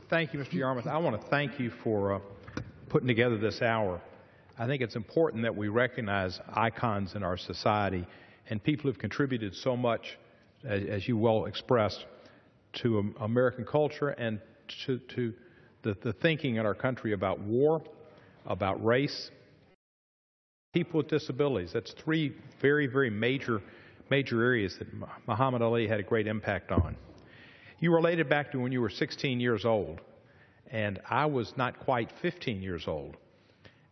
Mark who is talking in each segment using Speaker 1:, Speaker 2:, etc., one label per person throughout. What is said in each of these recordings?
Speaker 1: Thank you, Mr. Yarmouth. I want to thank you for putting together this hour. I think it's important that we recognize icons in our society and people who've contributed so much, as you well expressed, to American culture and to the thinking in our country about war, about race, people with disabilities. That's three very, very major areas that Muhammad Ali had a great impact on. You related back to when you were 16 years old, and I was not quite 15 years old.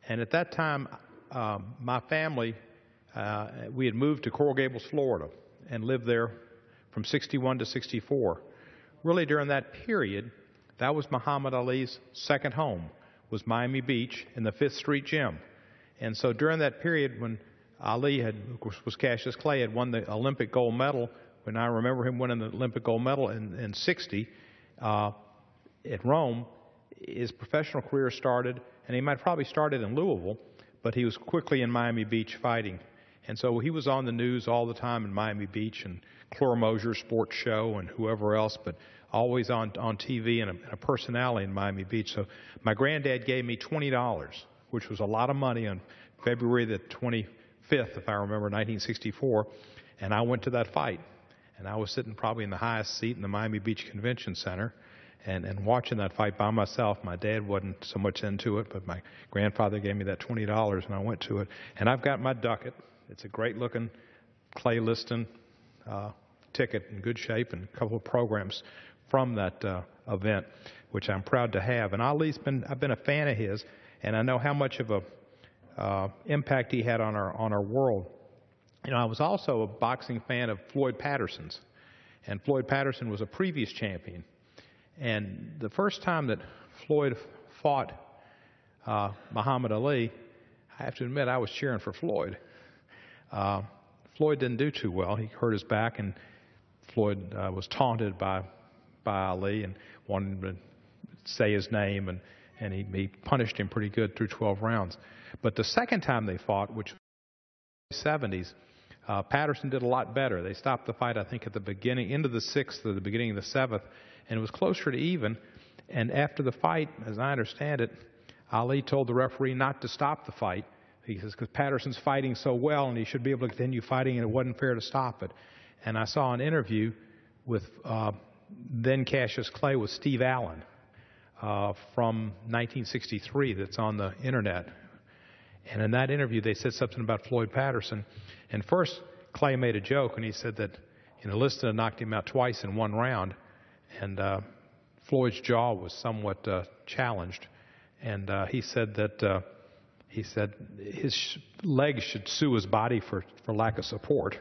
Speaker 1: And at that time, my family, we had moved to Coral Gables, Florida, and lived there from 61 to 64. Really, during that period, that was Muhammad Ali's second home, was Miami Beach in the Fifth Street Gym. And so during that period when Ali was Cassius Clay, had won the Olympic gold medal, when I remember him winning the Olympic gold medal in 60 at Rome, his professional career started, and he might probably started in Louisville, but he was quickly in Miami Beach fighting. And so he was on the news all the time in Miami Beach, and Clore Mosier's sports show and whoever else, but always on TV and a personality in Miami Beach. So my granddad gave me $20, which was a lot of money, on February the 25th, if I remember, 1964, and I went to that fight. And I was sitting probably in the highest seat in the Miami Beach Convention Center and watching that fight by myself. My dad wasn't so much into it, but my grandfather gave me that $20, and I went to it. And I've got my ducat. It's a great-looking Clay Liston ticket in good shape, and a couple of programs from that event, which I'm proud to have. And I've been a fan of his, and I know how much of a impact he had on our world. You know, I was also a boxing fan of Floyd Patterson's, and Floyd Patterson was a previous champion. And the first time that Floyd fought Muhammad Ali, I have to admit I was cheering for Floyd. Floyd didn't do too well. He hurt his back, and Floyd was taunted by Ali and wanted him to say his name, and he punished him pretty good through 12 rounds. But the second time they fought, which was in the 70s, Patterson did a lot better. They stopped the fight, I think, at the beginning, into the 6th or the beginning of the 7th, and it was closer to even. And after the fight, as I understand it, Ali told the referee not to stop the fight. He says, because Patterson's fighting so well, and he should be able to continue fighting, and it wasn't fair to stop it. And I saw an interview with then Cassius Clay with Steve Allen from 1963 that's on the internet. And in that interview, they said something about Floyd Patterson. And first, Clay made a joke, and he said that, you know, Liston had knocked him out twice in one round, and Floyd's jaw was somewhat challenged. And he said that his legs should sue his body for lack of support.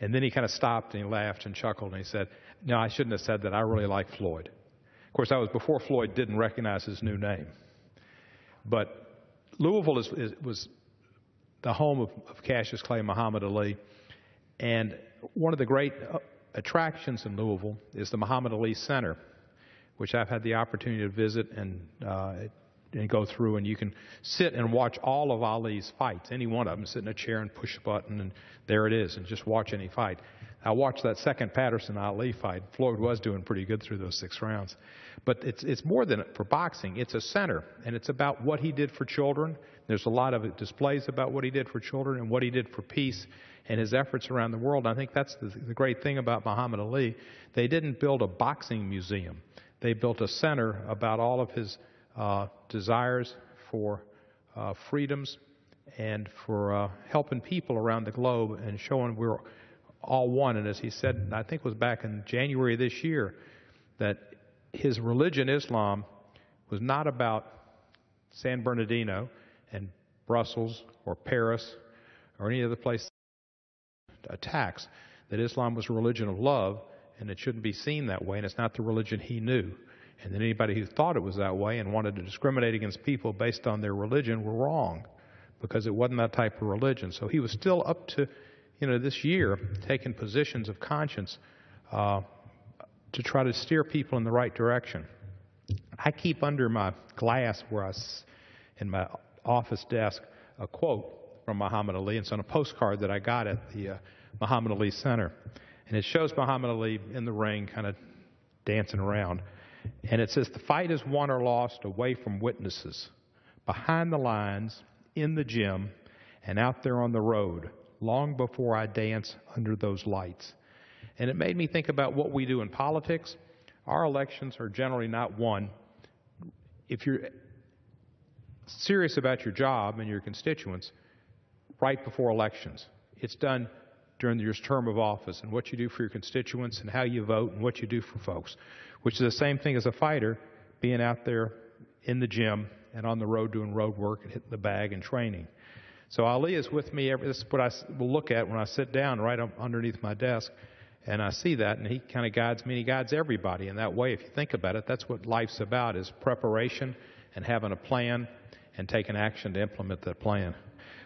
Speaker 1: And then he kind of stopped, and he laughed and chuckled, and he said, "No, I shouldn't have said that. I really like Floyd." Of course, that was before Floyd didn't recognize his new name. But Louisville was the home of Cassius Clay and Muhammad Ali, and one of the great attractions in Louisville is the Muhammad Ali Center, which I've had the opportunity to visit and go through, and you can sit and watch all of Ali's fights, any one of them, sit in a chair and push a button, and there it is, and just watch any fight. I watched that second Patterson-Ali fight. Floyd was doing pretty good through those 6 rounds. But it's more than for boxing. It's a center, and it's about what he did for children. There's a lot of displays about what he did for children and what he did for peace and his efforts around the world. I think that's the great thing about Muhammad Ali. They didn't build a boxing museum. They built a center about all of his desires for freedoms and for helping people around the globe and showing we're all one. And as he said, I think it was back in January of this year, that his religion, Islam, was not about San Bernardino and Brussels or Paris or any other place attacks, that Islam was a religion of love, and it shouldn't be seen that way, and it's not the religion he knew. And that anybody who thought it was that way and wanted to discriminate against people based on their religion were wrong, because it wasn't that type of religion. So he was still up to, this year, taking positions of conscience to try to steer people in the right direction. I keep under my glass in my office desk a quote from Muhammad Ali. It's on a postcard that I got at the Muhammad Ali Center. And it shows Muhammad Ali in the ring kind of dancing around. And it says, the fight is won or lost away from witnesses, behind the lines, in the gym, and out there on the road, long before I dance under those lights. And it made me think about what we do in politics. Our elections are generally not won. If you're serious about your job and your constituents, right before elections. It's done during your term of office, and what you do for your constituents and how you vote and what you do for folks, which is the same thing as a fighter being out there in the gym and on the road doing road work and hitting the bag and training. So Ali is with me. This is what I will look at when I sit down right up underneath my desk, and I see that, and he kind of guides me, and he guides everybody in that way. If you think about it, that's what life's about, is preparation and having a plan and taking action to implement that plan.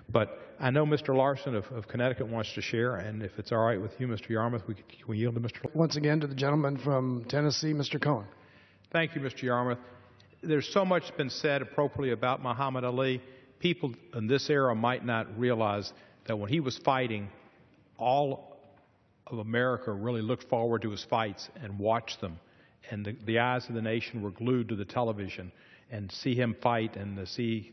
Speaker 1: But I know Mr. Larson of Connecticut wants to share, and if it's all right with you, Mr. Yarmouth, we yield to Mr. Larson.
Speaker 2: Once again to the gentleman from Tennessee, Mr. Cohen.
Speaker 1: Thank you, Mr. Yarmouth. There's so much been said appropriately about Muhammad Ali. People in this era might not realize that when he was fighting, all of America really looked forward to his fights and watched them. And the eyes of the nation were glued to the television. And see him fight and to see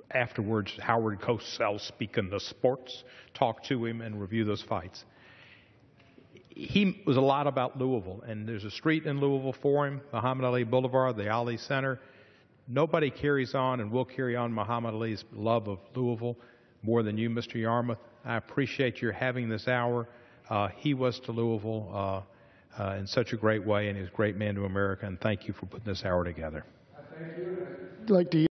Speaker 1: afterwards Howard Cosell speak in the sports, talk to him and review those fights. He was a lot about Louisville, and there's a street in Louisville for him, Muhammad Ali Boulevard, the Ali Center. Nobody carries on and will carry on Muhammad Ali's love of Louisville more than you, Mr. Yarmouth. I appreciate your having this hour. He was to Louisville in such a great way, and he's a great man to America, and thank you for putting this hour together.
Speaker 2: I'd like to